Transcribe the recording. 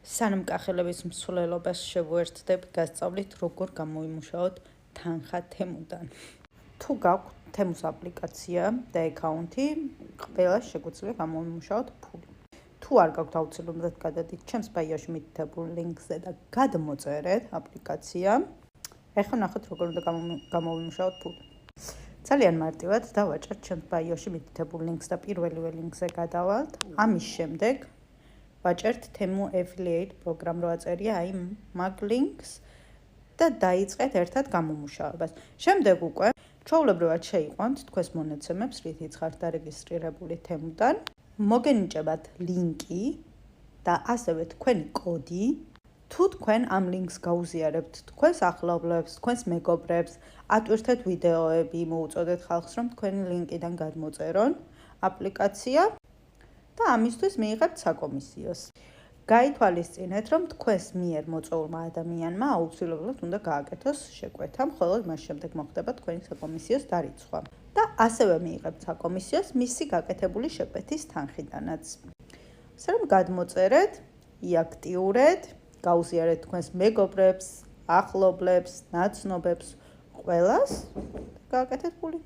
სანამ კახელების მსვლელობას შევუერთდებ, გასწავლით, როგორ გამოიმუშაოთ თანხა თემუდან. თუ გაქვთ თემუს აპლიკაცია და აკაუნთი, ყველა შეგვიძლია გამოიმუშაოთ ფული. თუ არ გაქვთ, აუცილებლად გადადით ჩემს ბაიოში მითითებულ ლინკზე და გადმოწერეთ აპლიკაცია. ეხლა ნახოთ, როგორ უნდა გამოვიმუშაოთ ფული. ძალიან მარტივად დავაჭერთ ჩემს ბაიოში მითითებულ ლინკს და პირველივე ლინკზე გადავალთ. ამის შემდეგ ვაჭერთ თემუ affiliate პროგრამ რო აწერია აი მაგ ლინკს და დაიწყეთ ერთად გამომუშავებას. შემდეგ უკვე ჩვეულებრივად შეიყვანთ თქვენს მონაცემებს, რითიც ხართ დარეგისტრირებული თემუდან. მოგენიჭებათ ლინკი და ასევე თქვენი კოდი. თუ თქვენ ამ ლინკს გაუზიარებთ თქვენს ახლობლებს, თქვენს მეგობრებს, ატვირთეთ ვიდეოები, მოუწოდეთ ხალხს, რომ თქვენი ლინკიდან გადმოწერონ აპლიკაცია და ამისთვის მიიღებთ საკომისიოს. გაითვალისწინეთ, რომ თქვენს მიერ მოწვეულმა ადამიანმა აუცილებლად უნდა გააკეთოს შეკვეთა, მხოლოდ მას შემდეგ მოხდება თქვენი საკომისიოს დარიცხვა. და ასევე მიიღებთ საკომისიოს მისი გაკეთებული შეკვეთის თანხიდანაც. ასე რომ გადმოწერეთ, იაქტიურეთ, გაუზიარეთ თქვენს მეგობრებს, ახლობლებს, ნაცნობებს, ყველას გააკეთეთ ფული.